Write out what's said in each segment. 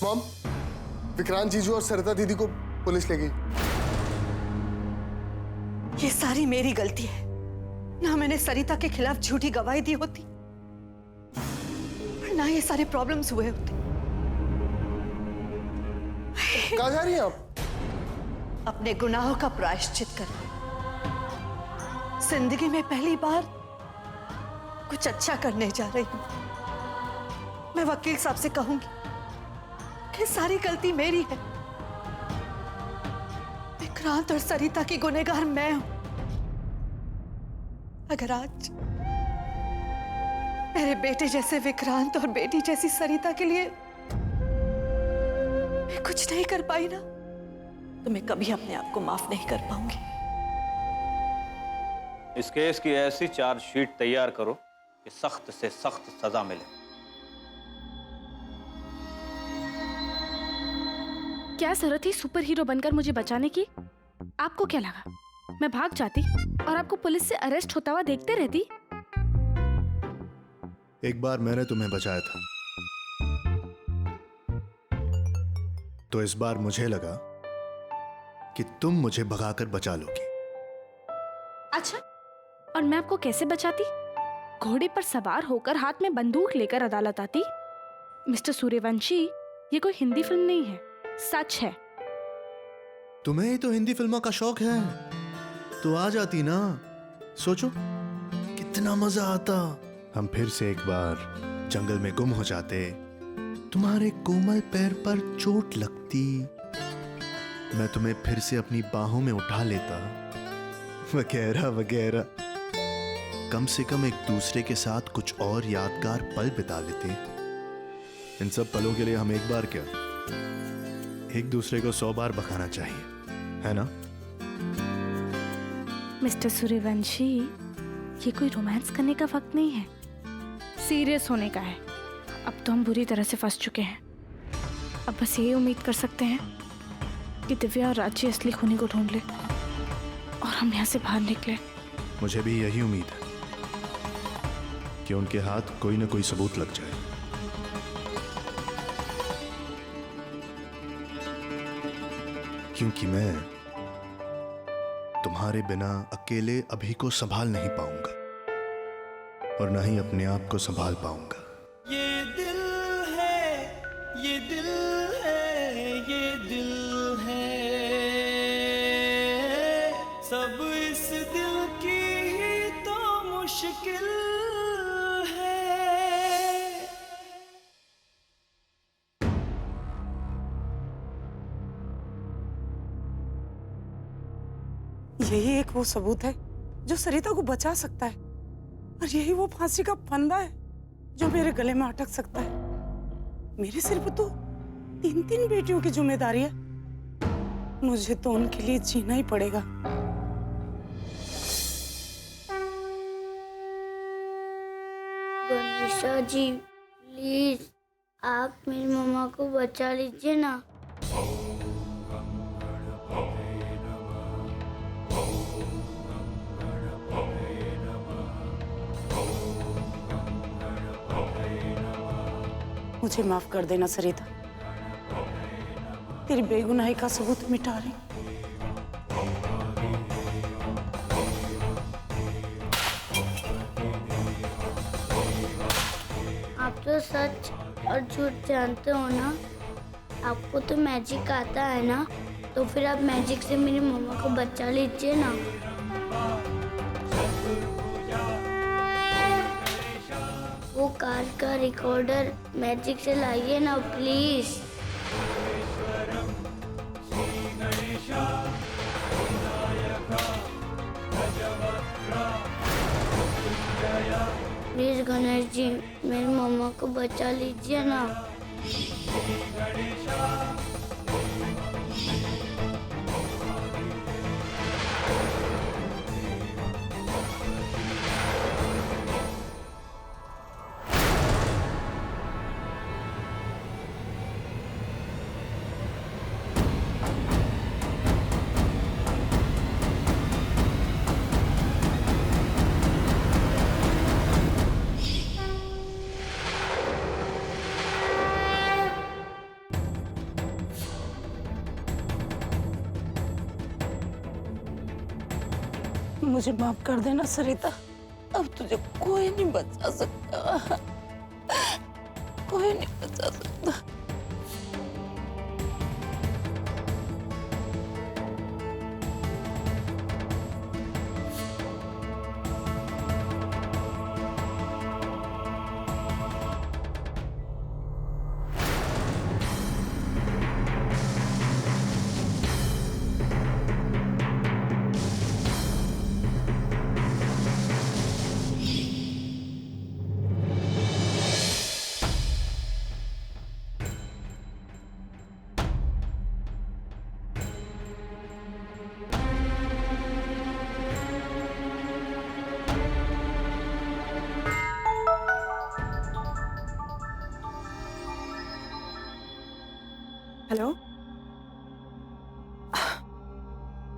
Mom, Vikrant जीजू और सरिता दीदी को पुलिस ले गई। ये सारी मेरी गलती है। ना मैंने सरिता के खिलाफ झूठी गवाही दी होती और ना ये सारे प्रॉब्लम्स हुए होते। कहाँ जा रही हैं आप? अपने गुनाहों का प्रायश्चित करने। जिंदगी में पहली बार कुछ अच्छा करने जा रही हूं। मैं वकील साहब से कहूंगी कि सारी गलती मेरी है। विक्रांत और सरिता की गुनहगार मैं हूं। अगर आज मेरे बेटे जैसे विक्रांत और बेटी जैसी सरिता के लिए मैं कुछ नहीं कर पाई ना, तो मैं कभी अपने आप को माफ नहीं कर पाऊंगी। इस केस की ऐसी चार्जशीट तैयार करो कि सख्त से सख्त सजा मिले। क्या जरूरत थी सुपर हीरो बनकर मुझे बचाने की? आपको क्या लगा मैं भाग जाती और आपको पुलिस से अरेस्ट होता हुआ देखते रहती? एक बार मैंने तुम्हें बचाया था, तो इस बार मुझे लगा कि तुम मुझे भगाकर बचा लोगी। अच्छा, और मैं आपको कैसे बचाती? घोड़े पर सवार होकर हाथ में बंदूक लेकर अदालत आती? मिस्टर सूर्यवंशी, ये कोई हिंदी फिल्म नहीं है, सच है। तुम्हें ही तो हिंदी फिल्मों का शौक है, तो आ जाती ना। सोचो कितना मजा आता। हम फिर से एक बार जंगल में गुम हो जाते, तुम्हारे कोमल पैर पर चोट लगती, मैं तुम्हें फिर से अपनी बाहों में उठा लेता, वगैरह वगैरह। कम से कम एक दूसरे के साथ कुछ और यादगार पल बिता लेते। इन सब पलों के लिए हम एक बार क्या, एक दूसरे को 100 बार बखाना चाहिए, है ना? मिस्टर सूर्यवंशी, ये कोई रोमांस करने का वक्त नहीं है, सीरियस होने का है। अब तो हम बुरी तरह से फंस चुके हैं। अब बस यही उम्मीद कर सकते हैं कि दिव्या और राजी असली खूनी को ढूंढ ले और हम यहाँ से बाहर निकले। मुझे भी यही उम्मीद है कि उनके हाथ कोई ना कोई सबूत लग जाए। क्योंकि मैं तुम्हारे बिना अकेले अभी को संभाल नहीं पाऊंगा और न ही अपने आप को संभाल पाऊंगा। ये दिल है, ये दिल है, ये दिल है, सब इस दिल की ही तो मुश्किल है। यही एक वो सबूत है जो सरिता को बचा सकता है, और यही वो फांसी का फंदा है जो मेरे गले में अटक सकता है। मेरे सिर पर तो 3 बेटियों की जिम्मेदारी है, मुझे तो उनके लिए जीना ही पड़ेगा। गणेशा जी, प्लीज आप मेरी मम्मा को बचा लीजिए ना। मुझे माफ कर देना सरिता, तेरी बेगुनाही का सबूत मिटा रही। आप तो सच और झूठ जानते हो ना। आपको तो मैजिक आता है ना, तो फिर आप मैजिक से मेरी मम्मा को बचा लीजिए ना। वो कार का रिकॉर्डर मैजिक से लाइए ना प्लीज। प्लीज गणेश जी, मेरी मम्मा को बचा लीजिए ना। मुझे माफ कर देना सरिता, अब तुझे कोई नहीं बचा सकता, कोई नहीं बचा सकता। हेलो,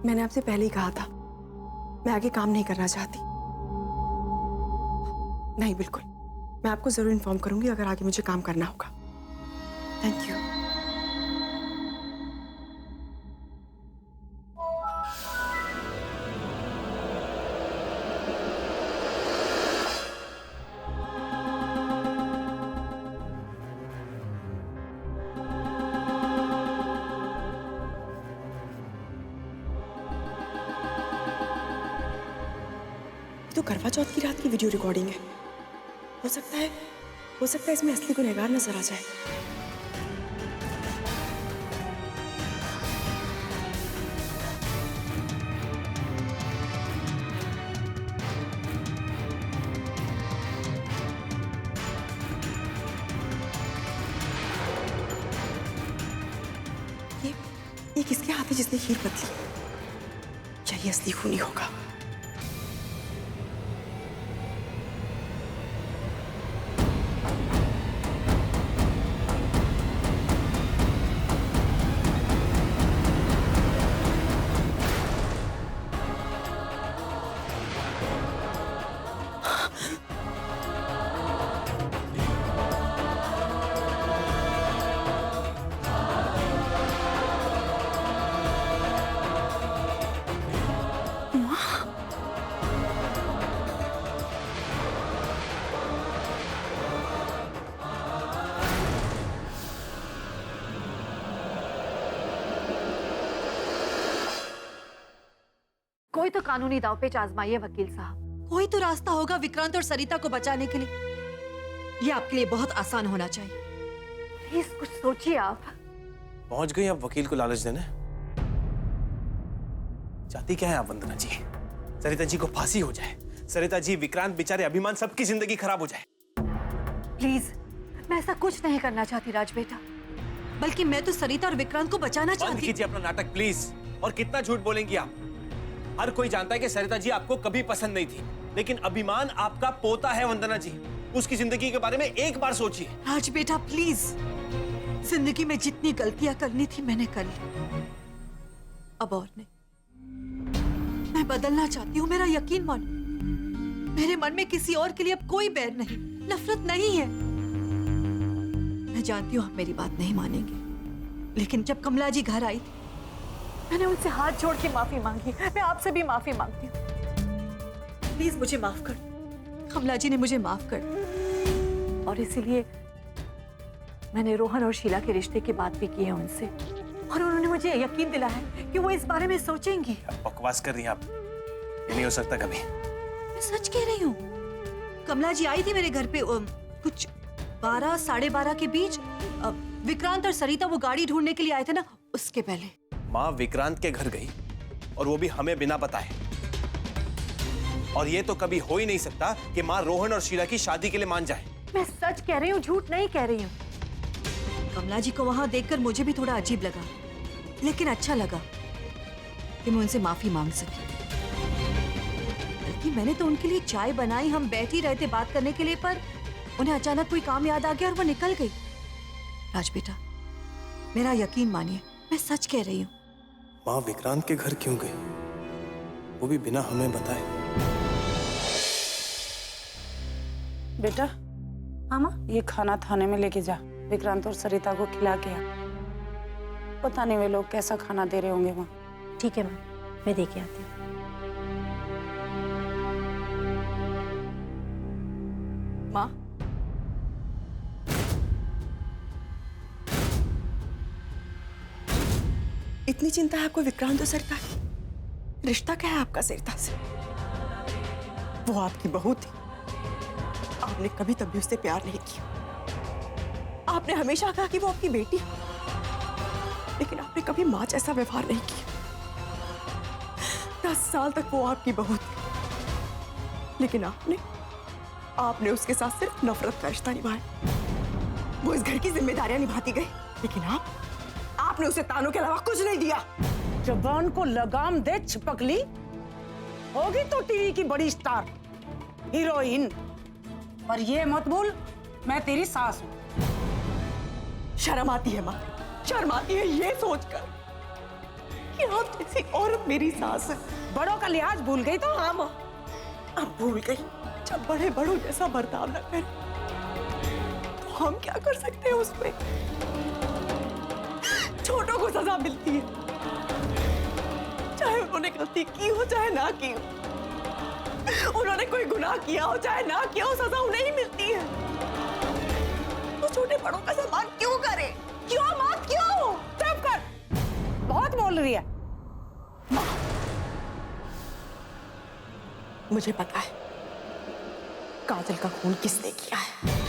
मैंने आपसे पहले ही कहा था मैं आगे काम नहीं करना चाहती। नहीं, बिल्कुल, मैं आपको जरूर इन्फॉर्म करूंगी अगर आगे मुझे काम करना होगा। Thank you. तो करवा चौथ की रात की वीडियो रिकॉर्डिंग है। हो सकता है इसमें असली गुनहगार नजर आ जाए। ये किसके हाथ है जिसने खीर बदली? क्या ये असली खूनी होगा? कोई तो कानूनी दांवपेच आजमाइए वकील साहब। कोई तो रास्ता होगा विक्रांत और सरिता को बचाने के लिए। ये आपके लिए बहुत आसान होना चाहिए। प्लीज कुछ सोचिए आप। पहुंच गई अब वकील को लालच देने। चाहती क्या है आप वंदना जी? सरिता जी को फांसी हो जाए, सरिता जी, विक्रांत, बेचारे अभिमान, सबकी जिंदगी खराब हो जाए। प्लीज, मैं ऐसा कुछ नहीं करना चाहती राज बेटा, बल्कि मैं तो सरिता और विक्रांत को बचाना बंद चाहती। कीजिए अपना नाटक प्लीज। और कितना झूठ बोलेंगी आप? हर कोई जानता है कि सरिता जी आपको कभी पसंद नहीं थी, लेकिन अभिमान आपका पोता है वंदना जी। उसकी जिंदगी के बारे में एक बार सोचिए। राज बेटा प्लीज, जिंदगी में जितनी गलतियां करनी थी मैंने कर ली, अब और नहीं। मैं बदलना चाहती हूँ, मेरा यकीन मानो। मेरे मन में किसी और के लिए अब कोई बैर नहीं, नफरत नहीं है। मैं जानती हूँ आप मेरी बात नहीं मानेंगे, लेकिन जब कमला जी घर आई थी मैंने उनसे हाथ जोड़ के माफी मांगी। मैं आपसे भी माफी मांगती हूँ। प्लीज मुझे माफ कर। कमला जी ने मुझे माफ कर, और इसीलिए मैंने रोहन और शीला के रिश्ते की बात भी की है उनसे, और उन्होंने मुझे यकीन दिलाया है कि वो इस बारे में सोचेंगी। बकवास कर रही हैं आप, ये नहीं हो सकता कभी। मैं सच कह रही हूँ। कमला जी आई थी मेरे घर पे कुछ 12 साढ़े 12 के बीच। विक्रांत और सरिता वो गाड़ी ढूंढने के लिए आए थे ना, उसके पहले। माँ विक्रांत के घर गई और वो भी हमें बिना बताए। और ये तो कभी हो ही नहीं सकता कि माँ रोहन और शीला की शादी के लिए मान जाए। मैं सच कह रही हूँ, झूठ नहीं कह रही हूँ। कमला जी को वहां देखकर मुझे भी थोड़ा अजीब लगा, लेकिन अच्छा लगा कि मैं उनसे माफी मांग सकी। बल्कि मैंने तो उनके लिए चाय बनाई, हम बैठ ही रहे थे बात करने के लिए, पर उन्हें अचानक कोई काम याद आ गया और वो निकल गई। राज बेटा, मेरा यकीन मानिए, मैं सच कह रही हूँ। माँ विक्रांत के घर क्यों गई, वो भी बिना हमें बताए? बेटा, हाँ माँ? ये खाना थाने में लेके जा, विक्रांत और सरिता को खिला के आ। पता नहीं वे लोग कैसा खाना दे रहे होंगे वहाँ। ठीक है माँ, मैं दे के आती हूँ। माँ, इतनी चिंता है आपको विक्रांत और सरिता की? रिश्ता क्या है आपका सरिता से? वो आपकी बहू थी। आपने कभी तब भी उससे प्यार नहीं किया। आपने हमेशा कहा कि वो आपकी बेटी है, लेकिन आपने कभी मां जैसा व्यवहार नहीं किया। 10 साल तक वो आपकी बहू थी, लेकिन आपने उसके साथ सिर्फ नफरत का रिश्ता निभाया। वो इस घर की जिम्मेदारियां निभाती गई, लेकिन आपने उसे तानों के अलावा कुछ नहीं दिया। जबान को लगाम दे छिपकली, होगी तो टीवी की बड़ी स्टार, हीरोइन, पर ये मत भूल मैं तेरी सास हूं। शर्म आती है माँ, शर्म आती है ये सोचकर कि आप जैसी औरत मेरी सास है। बड़ों का लिहाज भूल गई तो? हाँ माँ, अब भूल गई। जब बड़े बड़ों जैसा बर्ताव न करें तो हम क्या कर सकते हैं उसमें? छोटों को सजा मिलती है, चाहे उन्होंने गलती की हो चाहे ना की हो। उन्होंने कोई गुनाह किया हो चाहे ना किया हो, सजा उन्हें ही मिलती है। तो छोटे बड़ों का सम्मान क्यों करे? क्यों माँ, क्यों? चुप कर, बहुत बोल रही है। मुझे पता है काजल का खून किसने किया है।